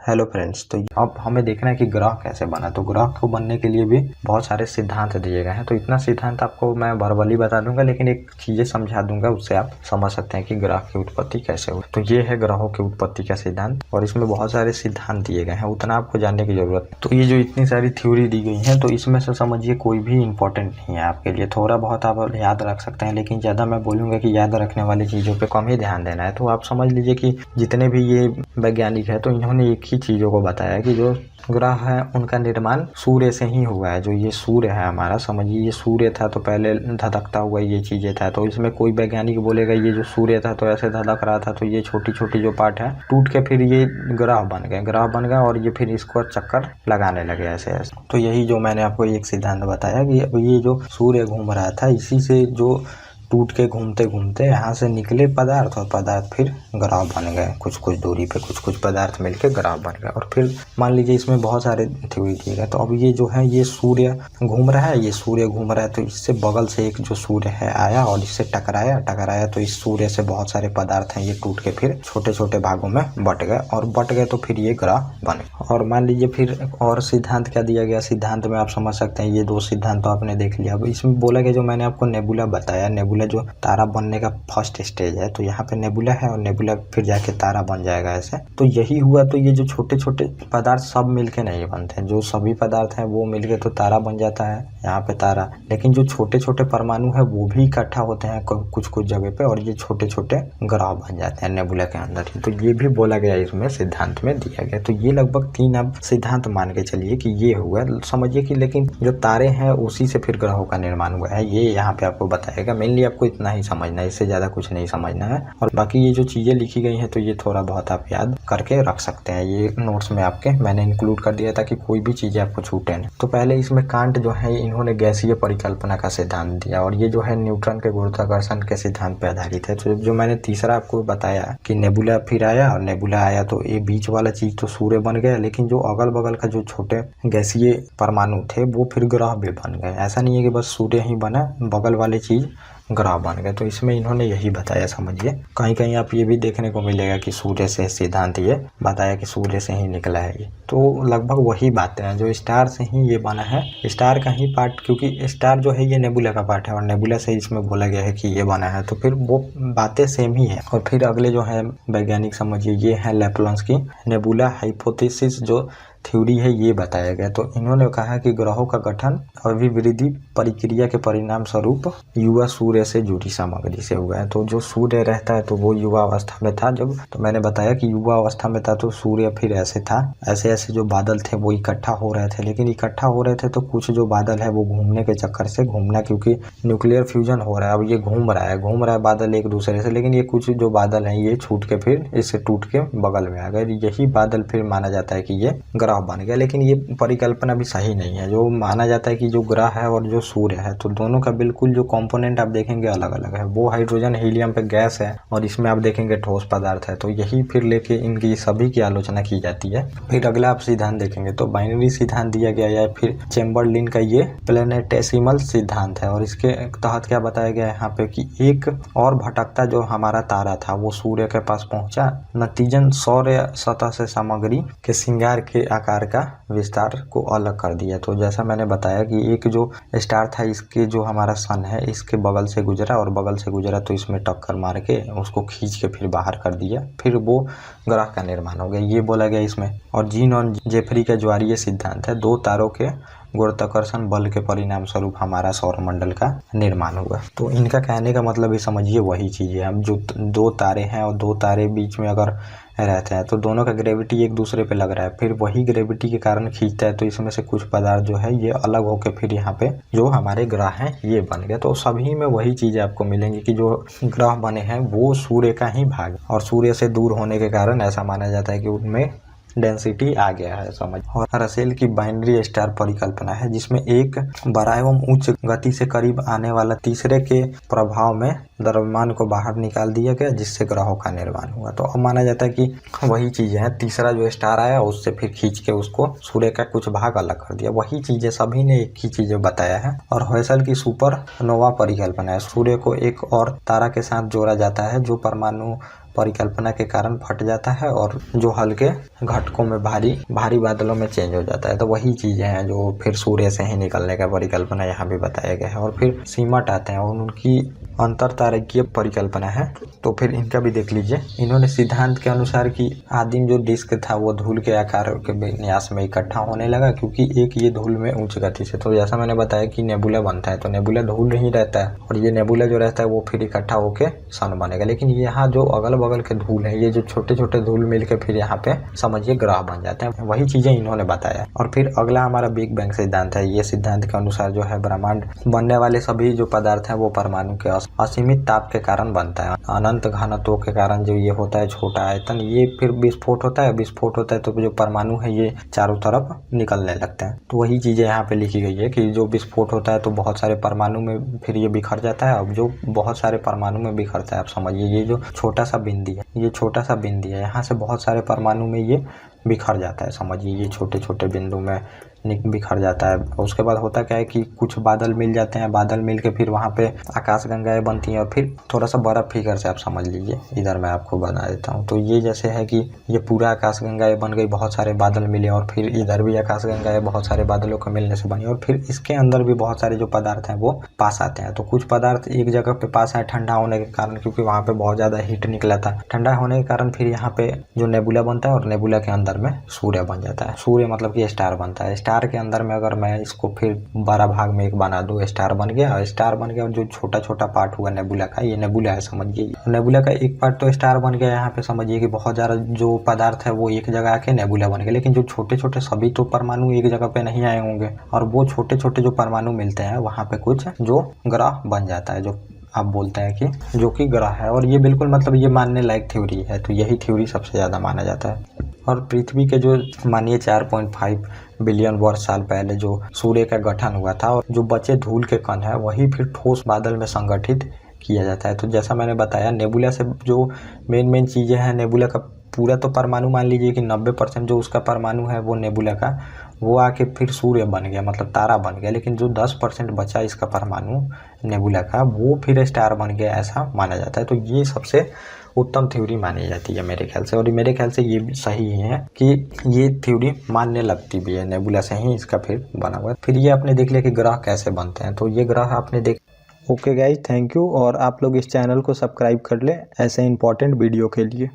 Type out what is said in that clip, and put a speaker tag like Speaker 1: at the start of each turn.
Speaker 1: Hello friends, तो अब हमें देखना है कि ग्रह कैसे बना। तो ग्रह को बनने के लिए भी बहुत सारे सिद्धांत दिए गए हैं। तो इतना सिद्धांत आपको मैं वर्बली बता दूंगा, लेकिन एक चीजें समझा दूंगा, उससे आप समझ सकते हैं कि ग्रह की उत्पत्ति कैसे हुई। तो ये है ग्रहों की उत्पत्ति का सिद्धांत, और इसमें बहुत सारे सिद्धांत दिए गए हैं, उतना आपको जानने की जरूरत है। तो ये जो इतनी सारी थ्योरी दी गई है, तो इसमें से समझिए कोई भी इंपॉर्टेंट नहीं है आपके लिए। थोड़ा बहुत आप याद रख सकते हैं, लेकिन ज्यादा मैं बोलूंगा कि याद रखने वाली चीजों पे कम ही ध्यान देना है। तो आप समझ लीजिए कि जितने भी ये वैज्ञानिक है, तो इन्होंने एक ही चीजों को बताया है कि जो ग्रह है उनका निर्माण सूर्य से ही हुआ है। जो ये सूर्य है हमारा, समझिए ये सूर्य था तो पहले धधकता हुआ ये चीजें था। तो इसमें कोई वैज्ञानिक बोलेगा ये जो सूर्य था तो ऐसे धधक रहा था, तो ये छोटी छोटी जो पार्ट है टूट के फिर ये ग्रह बन गए और ये फिर इसको चक्कर लगाने लगे ऐसे ऐसे। तो यही जो मैंने आपको एक सिद्धांत बताया कि अब ये जो सूर्य घूम रहा था, इसी से जो टूट के घूमते घूमते यहाँ से निकले पदार्थ, और पदार्थ फिर ग्रह बन गए। कुछ कुछ दूरी पे कुछ कुछ पदार्थ मिलके ग्रह बन गए। और फिर मान लीजिए इसमें बहुत सारे थ्योरी दिए गए। तो अब ये जो है ये सूर्य घूम रहा है, ये सूर्य घूम रहा है, तो इससे बगल से एक जो सूर्य है आया और इससे टकराया, तो इस सूर्य से बहुत सारे पदार्थ हैं, ये टूट के फिर छोटे छोटे भागों में बट गए, तो फिर ये ग्रह बने। और मान लीजिए फिर और सिद्धांत क्या दिया गया, सिद्धांत में आप समझ सकते हैं। ये दो सिद्धांत तो आपने देख लिया। अब इसमें बोला गया, जो मैंने आपको नेबुला बताया, नेबुला जो तारा बनने का फर्स्ट स्टेज है, तो यहाँ पे नेबुला है और नेबुला फिर जाके तारा बन जाएगा ऐसे। तो यही हुआ। तो ये जो छोटे छोटे पदार्थ सब मिलके नहीं बनते हैं, जो सभी पदार्थ हैं वो मिलके तो तारा बन जाता है, यहाँ पे तारा। लेकिन जो छोटे छोटे परमाणु है वो भी इकट्ठा होते हैं कुछ कुछ जगह पे, और ये छोटे छोटे ग्रह बन जाते हैं नेबुला के अंदर ही। तो ये भी बोला गया, इसमें सिद्धांत में दिया गया। तो ये लगभग 3 आप सिद्धांत मान के चलिए कि ये हुआ, समझिए कि। लेकिन जो तारे हैं उसी से फिर ग्रहों का निर्माण हुआ है, ये यहाँ पे आपको बताएगा। मेनली आपको इतना ही समझना है, इससे ज्यादा कुछ नहीं समझना है। और बाकी ये जो चीजें लिखी गई हैं, तो ये थोड़ा बहुत आप याद करके रख सकते हैं। ये नोट्स में आपके मैंने इंक्लूड कर दिया ताकि कोई भी चीजें आपको छूटे नहीं। तो पहले इसमें कांट जो है इन्होंने गैसीय परिकल्पना का सिद्धांत दिया, और ये जो है न्यूटन के गुरुत्वाकर्षण के सिद्धांत पर आधारित है। तो जो मैंने तीसरा आपको बताया कि नेबुला फिर आया, और नेबुला आया तो ये बीच वाला चीज तो सूर्य बन गया, लेकिन जो अगल बगल का जो छोटे गैसीय परमाणु थे वो फिर ग्रह भी बन गए। ऐसा नहीं है कि बस सूर्य ही बना, बगल वाले चीज ग्रह बन गए। तो इसमें इन्होंने यही बताया, समझिए। कहीं कहीं आप ये भी देखने को मिलेगा कि सूर्य से सिद्धांत ये बताया कि सूर्य से ही निकला है ये। तो लगभग वही बातें हैं, जो स्टार से ही ये बना है, स्टार का ही पार्ट, क्योंकि स्टार जो है ये नेबुला का पार्ट है और नेबुला से इसमें बोला गया है कि ये बना है। तो फिर वो बातें सेम ही है। और फिर अगले जो है वैज्ञानिक, समझिए ये है लेप्लांस की नेबुला हाइपोथेसिस जो थ्योरी है, ये बताया गया। तो इन्होंने कहा कि ग्रहों का गठन अभिवृद्धि प्रक्रिया के परिणाम स्वरूप युवा सूर्य से जुड़ी सामग्री से हुआ है। तो जो सूर्य रहता है तो वो युवा अवस्था में था जब, तो मैंने बताया कि युवा अवस्था में था तो सूर्य फिर ऐसे था, ऐसे ऐसे जो बादल थे वो इकट्ठा हो रहे थे। लेकिन इकट्ठा हो रहे थे तो कुछ जो बादल है वो घूमने के चक्कर से, घूमना क्योंकि न्यूक्लियर फ्यूजन हो रहा है, अब ये घूम रहा है बादल एक दूसरे से, लेकिन ये कुछ जो बादल है ये छूट के फिर इससे टूट के बगल में आ गए। यही बादल फिर माना जाता है कि ये ग्रह बन गया। लेकिन ये परिकल्पना भी सही नहीं है। जो माना जाता है कि जो ग्रह है और जो सूर्य है, तो दोनों का बिल्कुल जो कंपोनेंट आप देखेंगे अलग अलग है। वो हाइड्रोजन हीलियम पे गैस है और इसमें आप देखेंगे ठोस पदार्थ है। तो यही फिर लेके इनकी सभी की आलोचना की जाती है। फिर अगला आप सिद्धांत देखेंगे तो बाइनरी सिद्धांत दिया गया है, फिर चेम्बरलिन का ये प्लेनेटेसिमल सिद्धांत है। और इसके तहत क्या बताया गया है यहाँ पे कि एक और भटकता जो हमारा तारा था वो सूर्य के पास पहुंचा, नतीजन सौर्य सतह से सामग्री के श्रृंगार के आकार का विस्तार को अलग कर दिया। तो जैसा मैंने बताया कि एक जो स्टार था, इसके जो हमारा सन है इसके बगल से गुजरा तो इसमें टक्कर मार के उसको खींच के फिर बाहर कर दिया, फिर वो ग्रह का निर्माण हो गया, ये बोला गया इसमें। और जीन और जेफरी का ज्वारीय सिद्धांत है, 2 तारों के गुरुत्वाकर्षण बल के परिणाम स्वरूप हमारा सौरमंडल का निर्माण हुआ। तो इनका कहने का मतलब ही समझिए वही चीज है। अब जो 2 तारे हैं और 2 तारे बीच में अगर रहते हैं तो दोनों का ग्रेविटी एक दूसरे पे लग रहा है, फिर वही ग्रेविटी के कारण खींचता है। तो इसमें से कुछ पदार्थ जो है ये अलग होके फिर यहाँ पे जो हमारे ग्रह हैं ये बन गए। तो सभी में वही चीजें आपको मिलेंगी कि जो ग्रह बने हैं वो सूर्य का ही भाग, और सूर्य से दूर होने के कारण ऐसा माना जाता है कि उनमें डेंसिटी आ गया है, समझ। और रसेल की बाइनरी स्टार परिकल्पना है, जिसमें एक बड़ा एवं उच्च गति से करीब आने वाला तीसरे के प्रभाव में द्रव्यमान को बाहर निकाल दिया गया, जिससे ग्रहों का निर्माण हुआ। तो अब माना जाता है कि वही चीजें हैं, तीसरा जो स्टार आया उससे फिर खींच के उसको सूर्य का कुछ भाग अलग कर दिया। वही चीजें सभी ने एक ही चीजें बताया है। और हेसल की सुपरनोवा परिकल्पना है, सूर्य को एक और तारा के साथ जोड़ा जाता है जो परमाणु परिकल्पना के कारण फट जाता है और जो हल्के घटकों में भारी बादलों में चेंज हो जाता है। तो वही चीजें हैं जो फिर सूर्य से ही निकलने का परिकल्पना यहाँ भी बताया गया है। और फिर सीमट आते हैं और उनकी अंतर तारकीय परिकल्पना है। तो फिर इनका भी देख लीजिए। इन्होंने सिद्धांत के अनुसार कि आदिम जो डिस्क था वो धूल के आकार के विन्यास में इकट्ठा होने लगा, क्योंकि एक ये धूल में उच्च गति से, तो जैसा मैंने बताया कि नेबुला बनता है तो नेबुला धूल नहीं रहता है और ये नेबुला जो रहता है वो फिर इकट्ठा होके सन बनेगा। लेकिन यहाँ जो अगल बगल के धूल है, ये जो छोटे छोटे धूल मिलकर फिर यहाँ पे समझिए ग्रह बन जाते हैं। वही चीजें इन्होंने बताया। और फिर अगला हमारा बिग बैंग सिद्धांत है। ये सिद्धांत के अनुसार जो है ब्रह्मांड बनने वाले सभी जो पदार्थ है वो परमाणु के असीमित ताप के कारण बनता है। अनंत घनत्व के कारण जो ये होता है छोटा आयतन, ये फिर विस्फोट होता है। विस्फोट होता है तो जो परमाणु है ये चारों तरफ निकलने लगते हैं। तो वही चीजें यहाँ पे लिखी गई है कि जो विस्फोट होता है तो बहुत सारे परमाणु में फिर ये बिखर जाता है। अब जो बहुत सारे परमाणु में बिखरता है, आप समझिए ये जो छोटा सा बिंदी है, ये छोटा सा बिंदी है, यहाँ से बहुत सारे परमाणु में ये बिखर जाता है। समझिए ये छोटे छोटे बिंदु में बिखर जाता है। उसके बाद होता क्या है कि कुछ बादल मिल जाते हैं, बादल मिल के फिर वहाँ पे आकाशगंगाएं बनती हैं और फिर थोड़ा सा बर्फ फिगर से आप समझ लीजिए। इधर मैं आपको बना देता हूँ। तो ये जैसे है कि ये पूरा आकाशगंगाएं बन गई, बहुत सारे बादल मिले और फिर इधर भी आकाशगंगाएं बहुत सारे बादलों के मिलने से बनी और फिर इसके अंदर भी बहुत सारे जो पदार्थ हैं वो पास आते हैं। तो कुछ पदार्थ एक जगह पे पास आए ठंडा होने के कारण, क्योंकि वहाँ पे बहुत ज्यादा हीट निकला था। ठंडा होने के कारण फिर यहाँ पे जो नेबुला बनता है और नेबुला के अंदर में सूर्य बन जाता है। सूर्य मतलब कि स्टार बनता है। स्टार के अंदर में अगर मैं इसको फिर 12 भाग में एक बना दूं, स्टार बन गया। स्टार बन गया और जो छोटा छोटा पार्ट हुआ नेबुला का, ये नेबुला है समझिए। नेबुला का एक पार्ट तो स्टार बन गया। यहाँ पे समझिए कि बहुत ज्यादा जो पदार्थ है वो एक जगह आके नेबुला बन गया। लेकिन जो छोटे छोटे सभी तो परमाणु एक जगह पे नहीं आए होंगे और वो छोटे छोटे जो परमाणु मिलते हैं वहां पे कुछ जो ग्रह बन जाता है, जो आप बोलते हैं कि जो कि ग्रह है। और ये बिल्कुल मतलब ये मानने लायक थ्योरी है। तो यही थ्योरी सबसे ज्यादा माना जाता है। और पृथ्वी के जो मानिए 4.5 बिलियन वर्ष साल पहले जो सूर्य का गठन हुआ था और जो बचे धूल के कण है वही फिर ठोस बादल में संगठित किया जाता है। तो जैसा मैंने बताया, नेबुला से जो मेन चीजें हैं, नेबुला का पूरा तो परमाणु मान लीजिए कि 90% जो उसका परमाणु है वो नेबुला का वो आके फिर सूर्य बन गया, मतलब तारा बन गया। लेकिन जो 10% बचा इसका परमाणु नेबुला का वो फिर स्टार बन गया, ऐसा माना जाता है। तो ये सबसे उत्तम थ्योरी मानी जाती है मेरे ख्याल से। और मेरे ख्याल से ये भी सही है कि ये थ्योरी मानने लगती भी है। नेबुला से ही इसका फिर बना हुआ है। फिर ये आपने देख लिया कि ग्रह कैसे बनते हैं। तो ये ग्रह आपने देख। Okay guys, thank you. और आप लोग इस चैनल को सब्सक्राइब कर ले ऐसे इंपॉर्टेंट वीडियो के लिए।